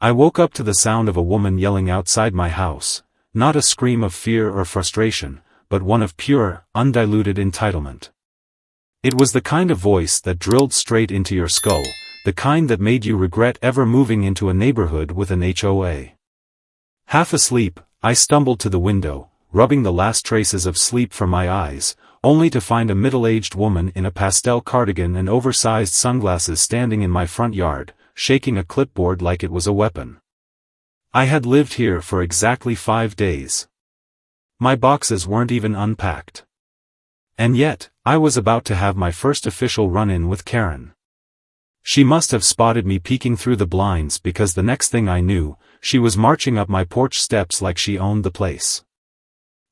I woke up to the sound of a woman yelling outside my house, not a scream of fear or frustration, but one of pure, undiluted entitlement. It was the kind of voice that drilled straight into your skull, the kind that made you regret ever moving into a neighborhood with an HOA. Half asleep, I stumbled to the window, rubbing the last traces of sleep from my eyes, only to find a middle-aged woman in a pastel cardigan and oversized sunglasses standing in my front yard, shaking a clipboard like it was a weapon. I had lived here for exactly 5 days. My boxes weren't even unpacked. And yet, I was about to have my first official run-in with Karen. She must have spotted me peeking through the blinds because the next thing I knew, she was marching up my porch steps like she owned the place.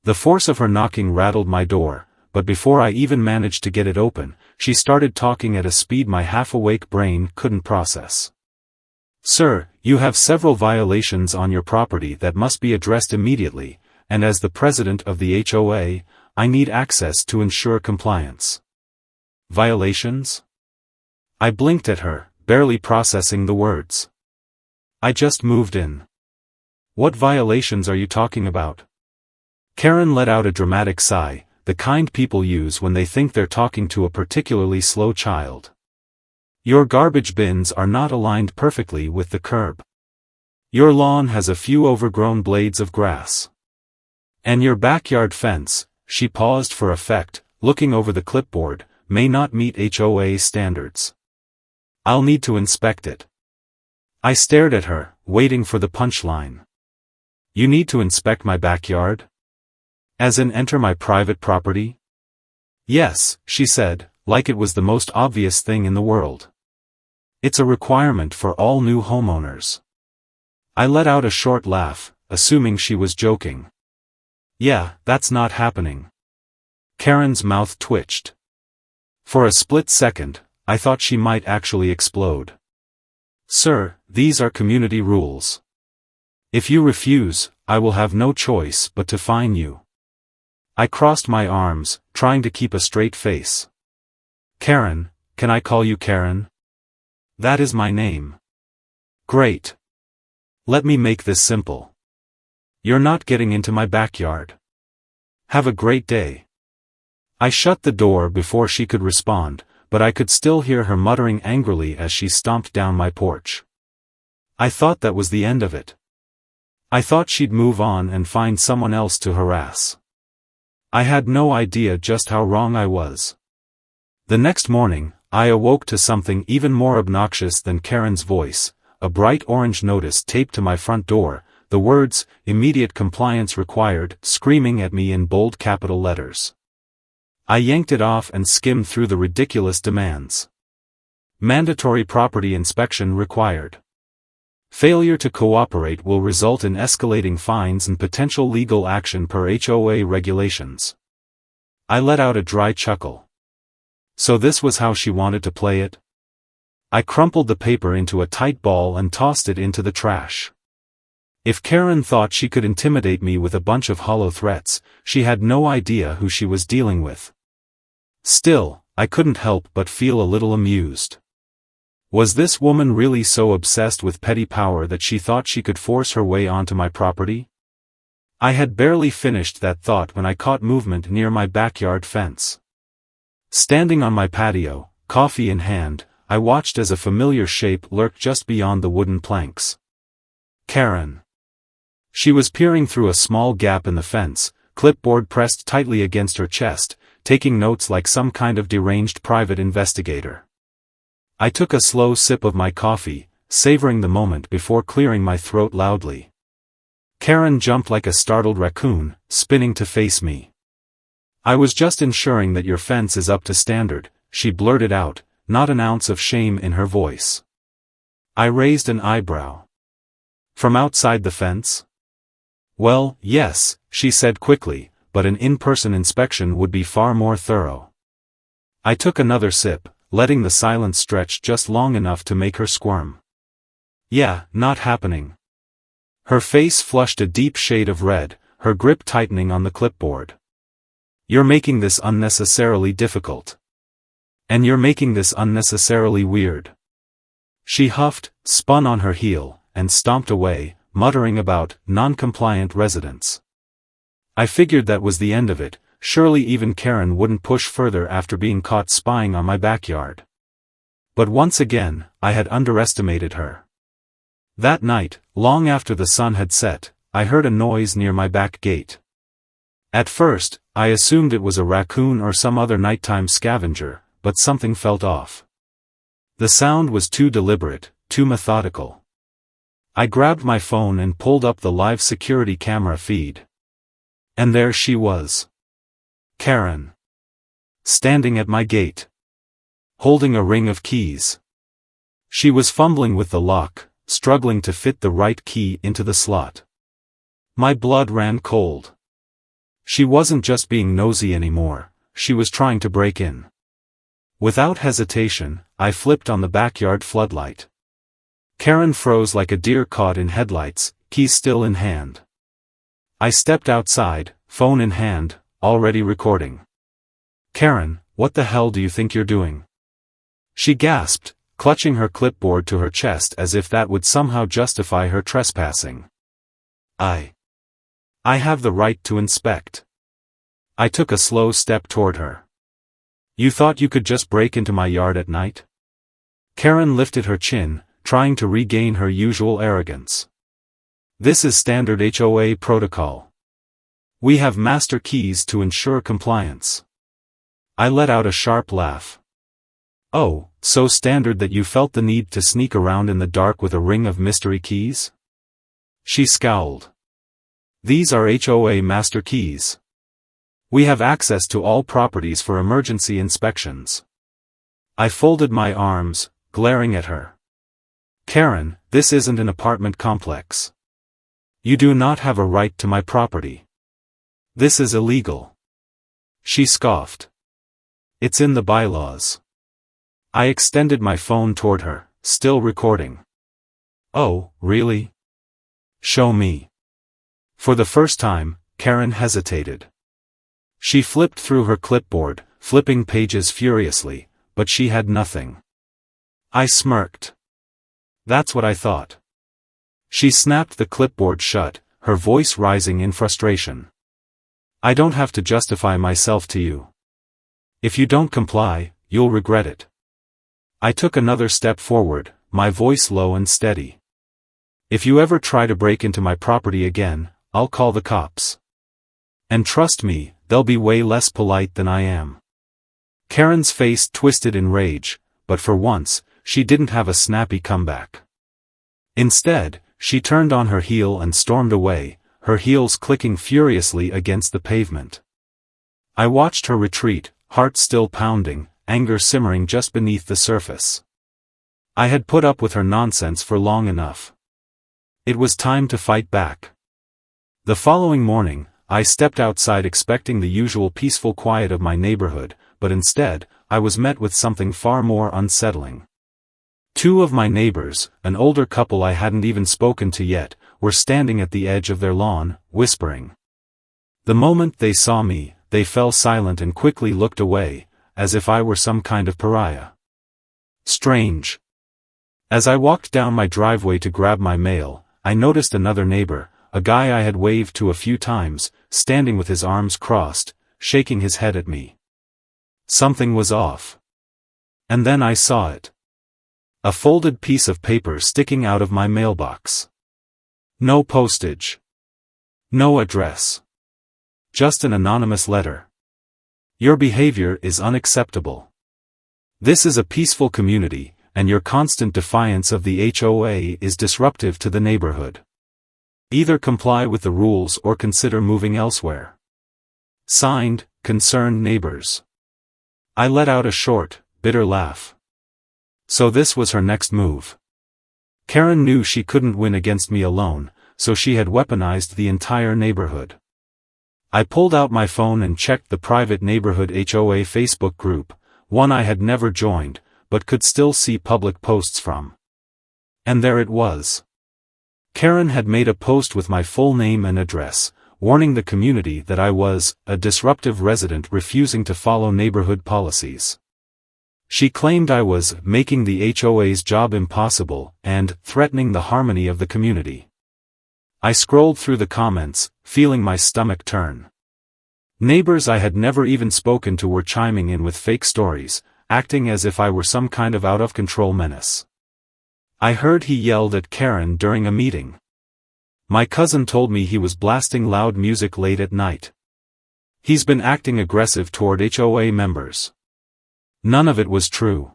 The force of her knocking rattled my door, but before I even managed to get it open, she started talking at a speed my half-awake brain couldn't process. "Sir, you have several violations on your property that must be addressed immediately, and as the president of the HOA, I need access to ensure compliance." "Violations?" I blinked at her, barely processing the words. "I just moved in." "What violations are you talking about?" Karen let out a dramatic sigh, the kind people use when they think they're talking to a particularly slow child. "Your garbage bins are not aligned perfectly with the curb. Your lawn has a few overgrown blades of grass. And your backyard fence," she paused for effect, looking over the clipboard, "may not meet HOA standards. I'll need to inspect it." I stared at her, waiting for the punchline. "You need to inspect my backyard? As in enter my private property?" "Yes," she said, like it was the most obvious thing in the world. "It's a requirement for all new homeowners." I let out a short laugh, assuming she was joking. "Yeah, that's not happening." Karen's mouth twitched. For a split second, I thought she might actually explode. "Sir, these are community rules. If you refuse, I will have no choice but to fine you." I crossed my arms, trying to keep a straight face. "Karen, can I call you Karen?" "That is my name." "Great. Let me make this simple. You're not getting into my backyard. Have a great day." I shut the door before she could respond, but I could still hear her muttering angrily as she stomped down my porch. I thought that was the end of it. I thought she'd move on and find someone else to harass. I had no idea just how wrong I was. The next morning, I awoke to something even more obnoxious than Karen's voice, a bright orange notice taped to my front door, the words, "Immediate compliance required," screaming at me in bold capital letters. I yanked it off and skimmed through the ridiculous demands. Mandatory property inspection required. Failure to cooperate will result in escalating fines and potential legal action per HOA regulations. I let out a dry chuckle. So this was how she wanted to play it? I crumpled the paper into a tight ball and tossed it into the trash. If Karen thought she could intimidate me with a bunch of hollow threats, she had no idea who she was dealing with. Still, I couldn't help but feel a little amused. Was this woman really so obsessed with petty power that she thought she could force her way onto my property? I had barely finished that thought when I caught movement near my backyard fence. Standing on my patio, coffee in hand, I watched as a familiar shape lurked just beyond the wooden planks. Karen. She was peering through a small gap in the fence, clipboard pressed tightly against her chest, taking notes like some kind of deranged private investigator. I took a slow sip of my coffee, savoring the moment before clearing my throat loudly. Karen jumped like a startled raccoon, spinning to face me. "I was just ensuring that your fence is up to standard," she blurted out, not an ounce of shame in her voice. I raised an eyebrow. "From outside the fence?" "Well, yes," she said quickly, "but an in-person inspection would be far more thorough." I took another sip, letting the silence stretch just long enough to make her squirm. "Yeah, not happening." Her face flushed a deep shade of red, her grip tightening on the clipboard. "You're making this unnecessarily difficult. And you're making this unnecessarily weird." She huffed, spun on her heel, and stomped away, muttering about non-compliant residents. I figured that was the end of it. Surely even Karen wouldn't push further after being caught spying on my backyard. But once again, I had underestimated her. That night, long after the sun had set, I heard a noise near my back gate. At first, I assumed it was a raccoon or some other nighttime scavenger, but something felt off. The sound was too deliberate, too methodical. I grabbed my phone and pulled up the live security camera feed. And there she was. Karen. Standing at my gate. Holding a ring of keys. She was fumbling with the lock, struggling to fit the right key into the slot. My blood ran cold. She wasn't just being nosy anymore, she was trying to break in. Without hesitation, I flipped on the backyard floodlight. Karen froze like a deer caught in headlights, keys still in hand. I stepped outside, phone in hand, already recording. "Karen, what the hell do you think you're doing?" She gasped, clutching her clipboard to her chest as if that would somehow justify her trespassing. I have the right to inspect." I took a slow step toward her. "You thought you could just break into my yard at night?" Karen lifted her chin, trying to regain her usual arrogance. "This is standard HOA protocol. We have master keys to ensure compliance." I let out a sharp laugh. "Oh, so standard that you felt the need to sneak around in the dark with a ring of mystery keys?" She scowled. "These are HOA master keys. We have access to all properties for emergency inspections." I folded my arms, glaring at her. "Karen, this isn't an apartment complex. You do not have a right to my property. This is illegal." She scoffed. "It's in the bylaws." I extended my phone toward her, still recording. "Oh, really? Show me." For the first time, Karen hesitated. She flipped through her clipboard, flipping pages furiously, but she had nothing. I smirked. That's what I thought. She snapped the clipboard shut, her voice rising in frustration. "I don't have to justify myself to you. If you don't comply, you'll regret it." I took another step forward, my voice low and steady. "If you ever try to break into my property again, I'll call the cops. And trust me, they'll be way less polite than I am." Karen's face twisted in rage, but for once, she didn't have a snappy comeback. Instead, she turned on her heel and stormed away, her heels clicking furiously against the pavement. I watched her retreat, heart still pounding, anger simmering just beneath the surface. I had put up with her nonsense for long enough. It was time to fight back. The following morning, I stepped outside expecting the usual peaceful quiet of my neighborhood, but instead, I was met with something far more unsettling. Two of my neighbors, an older couple I hadn't even spoken to yet, were standing at the edge of their lawn, whispering. The moment they saw me, they fell silent and quickly looked away, as if I were some kind of pariah. Strange. As I walked down my driveway to grab my mail, I noticed another neighbor, a guy I had waved to a few times, standing with his arms crossed, shaking his head at me. Something was off. And then I saw it. A folded piece of paper sticking out of my mailbox. No postage. No address. Just an anonymous letter. "Your behavior is unacceptable. This is a peaceful community, and your constant defiance of the HOA is disruptive to the neighborhood. Either comply with the rules or consider moving elsewhere. Signed, Concerned Neighbors." I let out a short, bitter laugh. So this was her next move. Karen knew she couldn't win against me alone, so she had weaponized the entire neighborhood. I pulled out my phone and checked the private neighborhood HOA Facebook group, one I had never joined, but could still see public posts from. And there it was. Karen had made a post with my full name and address, warning the community that I was a disruptive resident refusing to follow neighborhood policies. She claimed I was making the HOA's job impossible and threatening the harmony of the community. I scrolled through the comments, feeling my stomach turn. Neighbors I had never even spoken to were chiming in with fake stories, acting as if I were some kind of out-of-control menace. I heard he yelled at Karen during a meeting. My cousin told me he was blasting loud music late at night. He's been acting aggressive toward HOA members. None of it was true.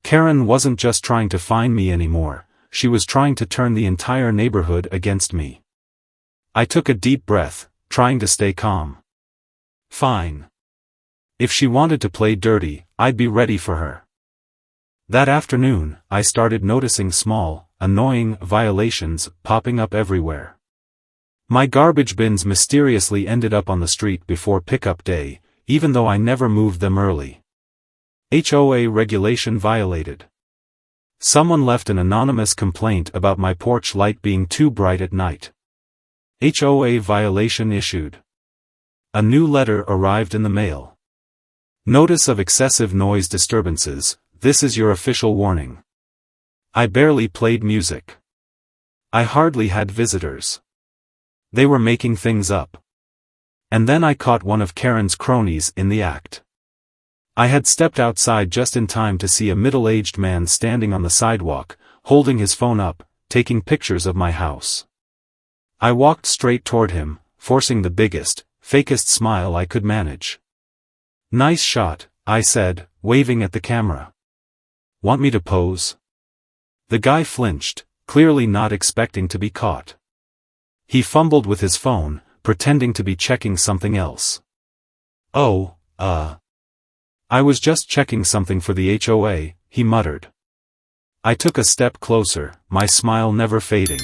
Karen wasn't just trying to find me anymore, she was trying to turn the entire neighborhood against me. I took a deep breath, trying to stay calm. Fine. If she wanted to play dirty, I'd be ready for her. That afternoon, I started noticing small, annoying violations popping up everywhere. My garbage bins mysteriously ended up on the street before pickup day, even though I never moved them early. HOA regulation violated. Someone left an anonymous complaint about my porch light being too bright at night. HOA violation issued. A new letter arrived in the mail. Notice of excessive noise disturbances, this is your official warning. I barely played music. I hardly had visitors. They were making things up. And then I caught one of Karen's cronies in the act. I had stepped outside just in time to see a middle-aged man standing on the sidewalk, holding his phone up, taking pictures of my house. I walked straight toward him, forcing the biggest, fakest smile I could manage. "Nice shot," I said, waving at the camera. "Want me to pose?" The guy flinched, clearly not expecting to be caught. He fumbled with his phone, pretending to be checking something else. "Oh, I was just checking something for the HOA," he muttered. I took a step closer, my smile never fading.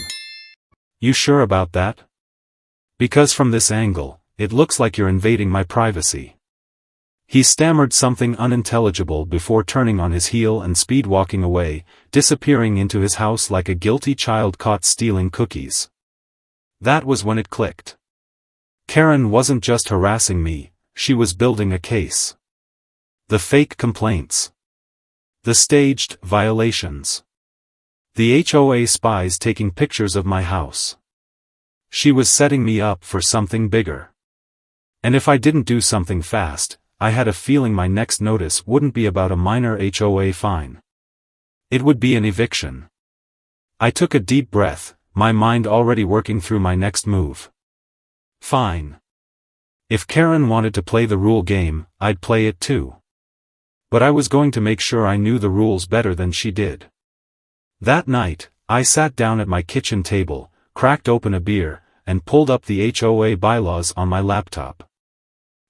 "You sure about that? Because from this angle, it looks like you're invading my privacy." He stammered something unintelligible before turning on his heel and speed-walking away, disappearing into his house like a guilty child caught stealing cookies. That was when it clicked. Karen wasn't just harassing me, she was building a case. The fake complaints. The staged violations. The HOA spies taking pictures of my house. She was setting me up for something bigger. And if I didn't do something fast, I had a feeling my next notice wouldn't be about a minor HOA fine. It would be an eviction. I took a deep breath, my mind already working through my next move. Fine. If Karen wanted to play the rule game, I'd play it too. But I was going to make sure I knew the rules better than she did. That night, I sat down at my kitchen table, cracked open a beer, and pulled up the HOA bylaws on my laptop.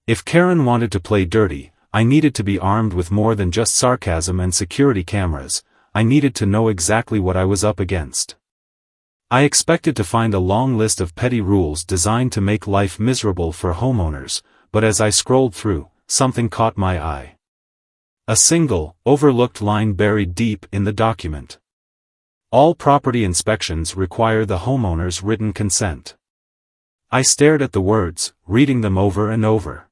If Karen wanted to play dirty, I needed to be armed with more than just sarcasm and security cameras, I needed to know exactly what I was up against. I expected to find a long list of petty rules designed to make life miserable for homeowners, but as I scrolled through, something caught my eye. A single, overlooked line buried deep in the document. All property inspections require the homeowner's written consent. I stared at the words, reading them over and over.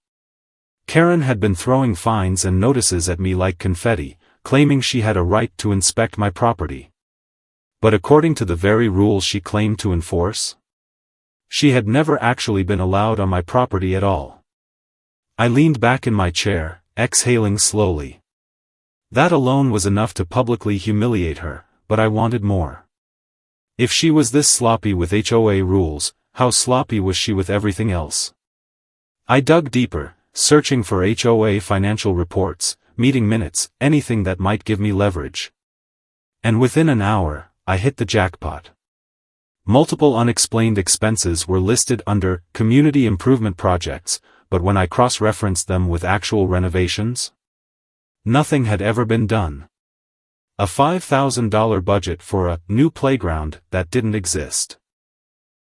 Karen had been throwing fines and notices at me like confetti, claiming she had a right to inspect my property. But according to the very rules she claimed to enforce, she had never actually been allowed on my property at all. I leaned back in my chair, exhaling slowly. That alone was enough to publicly humiliate her, but I wanted more. If she was this sloppy with HOA rules, how sloppy was she with everything else? I dug deeper, searching for HOA financial reports, meeting minutes, anything that might give me leverage. And within an hour, I hit the jackpot. Multiple unexplained expenses were listed under community improvement projects, but when I cross-referenced them with actual renovations, nothing had ever been done. A $5,000 budget for a new playground that didn't exist.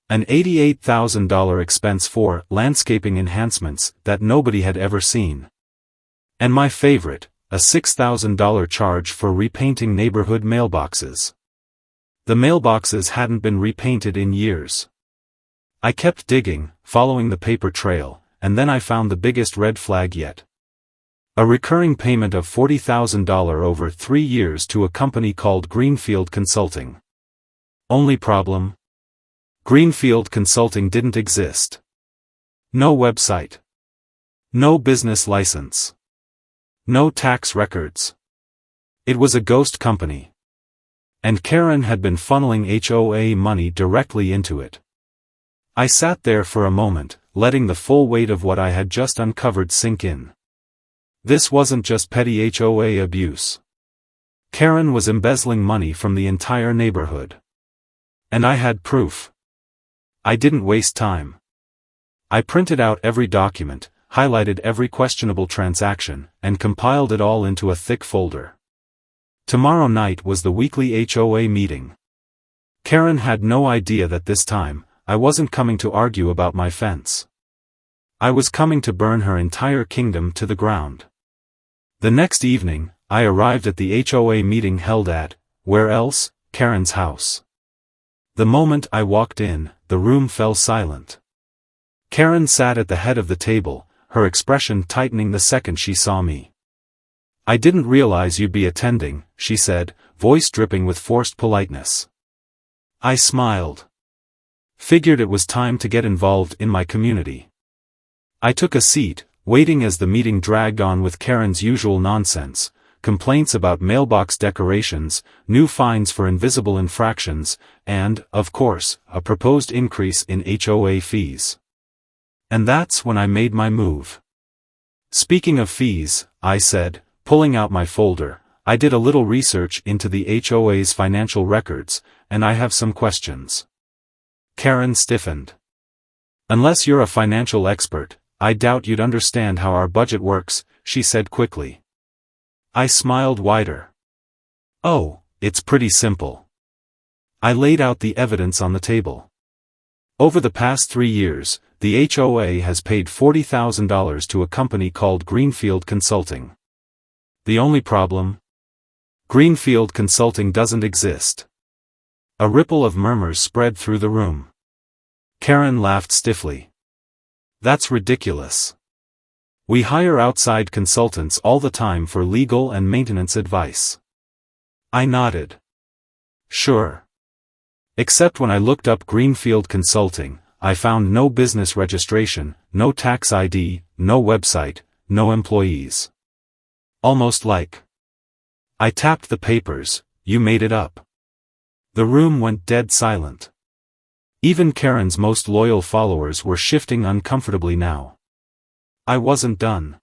An $88,000 expense for landscaping enhancements that nobody had ever seen. And my favorite, a $6,000 charge for repainting neighborhood mailboxes. The mailboxes hadn't been repainted in years. I kept digging, following the paper trail, and then I found the biggest red flag yet. A recurring payment of $40,000 over 3 years to a company called Greenfield Consulting. Only problem? Greenfield Consulting didn't exist. No website. No business license. No tax records. It was a ghost company. And Karen had been funneling HOA money directly into it. I sat there for a moment, letting the full weight of what I had just uncovered sink in. This wasn't just petty HOA abuse. Karen was embezzling money from the entire neighborhood. And I had proof. I didn't waste time. I printed out every document, highlighted every questionable transaction, and compiled it all into a thick folder. Tomorrow night was the weekly HOA meeting. Karen had no idea that this time, I wasn't coming to argue about my fence. I was coming to burn her entire kingdom to the ground. The next evening, I arrived at the HOA meeting held at, where else, Karen's house. The moment I walked in, the room fell silent. Karen sat at the head of the table, her expression tightening the second she saw me. "I didn't realize you'd be attending," she said, voice dripping with forced politeness. I smiled. Figured it was time to get involved in my community. I took a seat, waiting as the meeting dragged on with Karen's usual nonsense, complaints about mailbox decorations, new fines for invisible infractions, and, of course, a proposed increase in HOA fees. And that's when I made my move. "Speaking of fees," I said, pulling out my folder, "I did a little research into the HOA's financial records, and I have some questions." Karen stiffened. "Unless you're a financial expert, I doubt you'd understand how our budget works," she said quickly. I smiled wider. "Oh, it's pretty simple." I laid out the evidence on the table. Over the past 3 years, the HOA has paid $40,000 to a company called Greenfield Consulting. The only problem? Greenfield Consulting doesn't exist. A ripple of murmurs spread through the room. Karen laughed stiffly. "That's ridiculous. We hire outside consultants all the time for legal and maintenance advice." I nodded. "Sure. Except when I looked up Greenfield Consulting, I found no business registration, no tax ID, no website, no employees. Almost like I tapped the papers, you made it up." The room went dead silent. Even Karen's most loyal followers were shifting uncomfortably now. I wasn't done.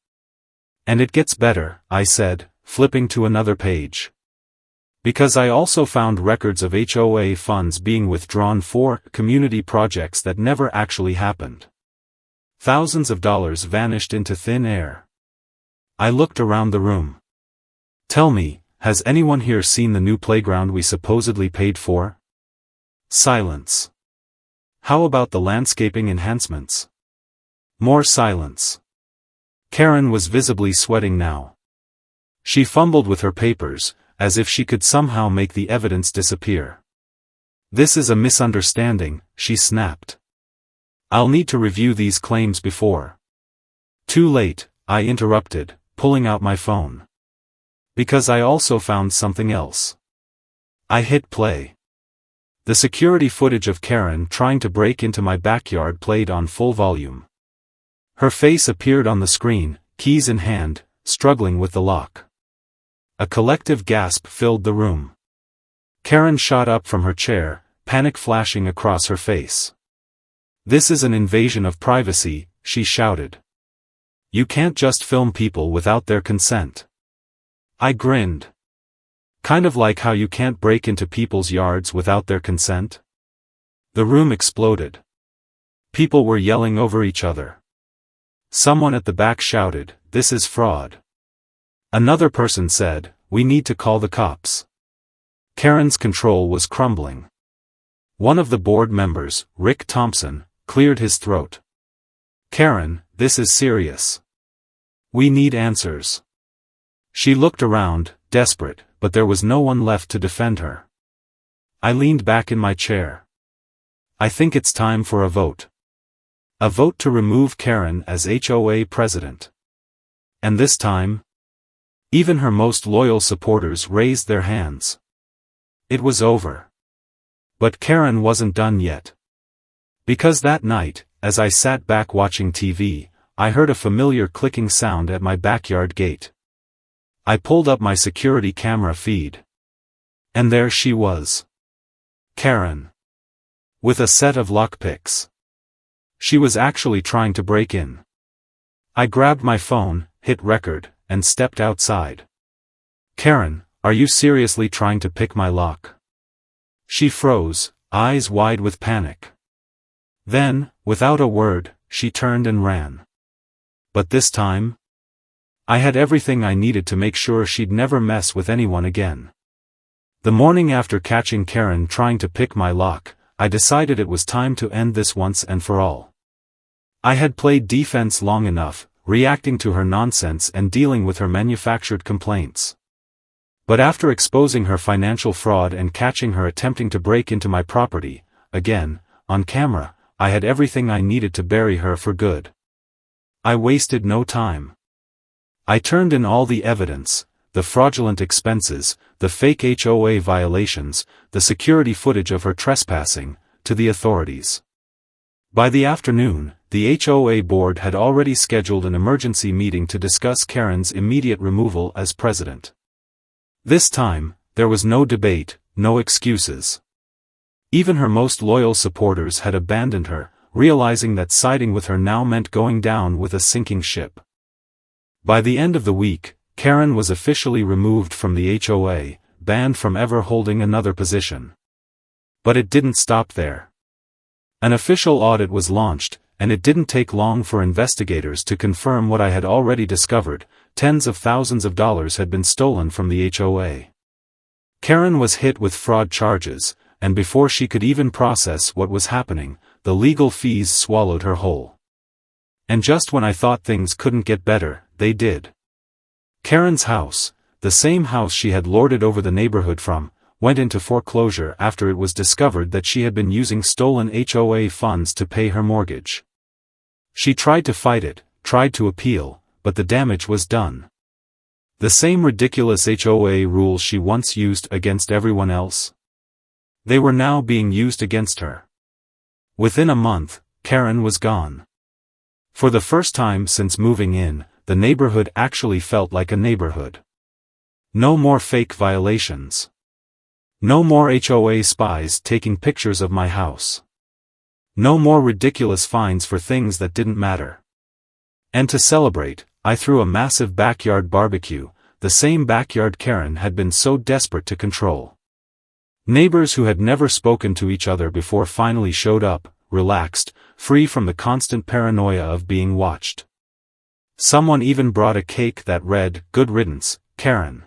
"And it gets better," I said, flipping to another page. "Because I also found records of HOA funds being withdrawn for community projects that never actually happened. Thousands of dollars vanished into thin air." I looked around the room. "Tell me, has anyone here seen the new playground we supposedly paid for?" Silence. "How about the landscaping enhancements?" More silence. Karen was visibly sweating now. She fumbled with her papers, as if she could somehow make the evidence disappear. "This is a misunderstanding," she snapped. "I'll need to review these claims before." "Too late," I interrupted, pulling out my phone. "Because I also found something else." I hit play. The security footage of Karen trying to break into my backyard played on full volume. Her face appeared on the screen, keys in hand, struggling with the lock. A collective gasp filled the room. Karen shot up from her chair, panic flashing across her face. "This is an invasion of privacy," she shouted. "You can't just film people without their consent." I grinned. "Kind of like how you can't break into people's yards without their consent?" The room exploded. People were yelling over each other. Someone at the back shouted, "This is fraud." Another person said, "We need to call the cops." Karen's control was crumbling. One of the board members, Rick Thompson, cleared his throat. "Karen, this is serious. We need answers." She looked around, desperate, but there was no one left to defend her. I leaned back in my chair. "I think it's time for a vote. A vote to remove Karen as HOA president. And this time, Even her most loyal supporters raised their hands. It was over. But Karen wasn't done yet. Because that night, as I sat back watching TV, I heard a familiar clicking sound at my backyard gate. I pulled up my security camera feed. And there she was. Karen. With a set of lockpicks. She was actually trying to break in. I grabbed my phone, hit record, and stepped outside. Karen, are you seriously trying to pick my lock? She froze, eyes wide with panic. Then, without a word, she turned and ran. But this time, I had everything I needed to make sure she'd never mess with anyone again. The morning after catching Karen trying to pick my lock, I decided it was time to end this once and for all. I had played defense long enough, reacting to her nonsense and dealing with her manufactured complaints. But after exposing her financial fraud and catching her attempting to break into my property, again, on camera, I had everything I needed to bury her for good. I wasted no time. I turned in all the evidence, the fraudulent expenses, the fake HOA violations, the security footage of her trespassing, to the authorities. By the afternoon, the HOA board had already scheduled an emergency meeting to discuss Karen's immediate removal as president. This time, there was no debate, no excuses. Even her most loyal supporters had abandoned her, realizing that siding with her now meant going down with a sinking ship. By the end of the week, Karen was officially removed from the HOA, banned from ever holding another position. But it didn't stop there. An official audit was launched, and it didn't take long for investigators to confirm what I had already discovered: tens of thousands of dollars had been stolen from the HOA. Karen was hit with fraud charges, and before she could even process what was happening, the legal fees swallowed her whole. And just when I thought things couldn't get better, they did. Karen's house, the same house she had lorded over the neighborhood from, went into foreclosure after it was discovered that she had been using stolen HOA funds to pay her mortgage. She tried to fight it, tried to appeal, but the damage was done. The same ridiculous HOA rules she once used against everyone else. They were now being used against her. Within a month, Karen was gone. For the first time since moving in, the neighborhood actually felt like a neighborhood. No more fake violations. No more HOA spies taking pictures of my house. No more ridiculous fines for things that didn't matter. And to celebrate, I threw a massive backyard barbecue, the same backyard Karen had been so desperate to control. Neighbors who had never spoken to each other before finally showed up, relaxed, free from the constant paranoia of being watched. Someone even brought a cake that read, "Good riddance, Karen."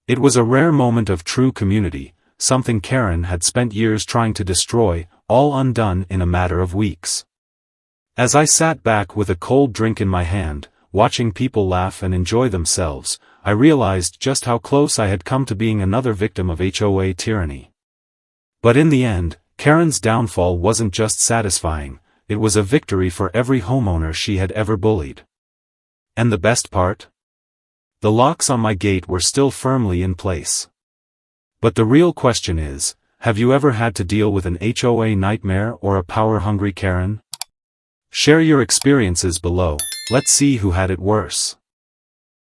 It was a rare moment of true community, something Karen had spent years trying to destroy, all undone in a matter of weeks. As I sat back with a cold drink in my hand, watching people laugh and enjoy themselves, I realized just how close I had come to being another victim of HOA tyranny. But in the end, Karen's downfall wasn't just satisfying, it was a victory for every homeowner she had ever bullied. And the best part? The locks on my gate were still firmly in place. But the real question is, have you ever had to deal with an HOA nightmare or a power-hungry Karen? Share your experiences below, let's see who had it worse.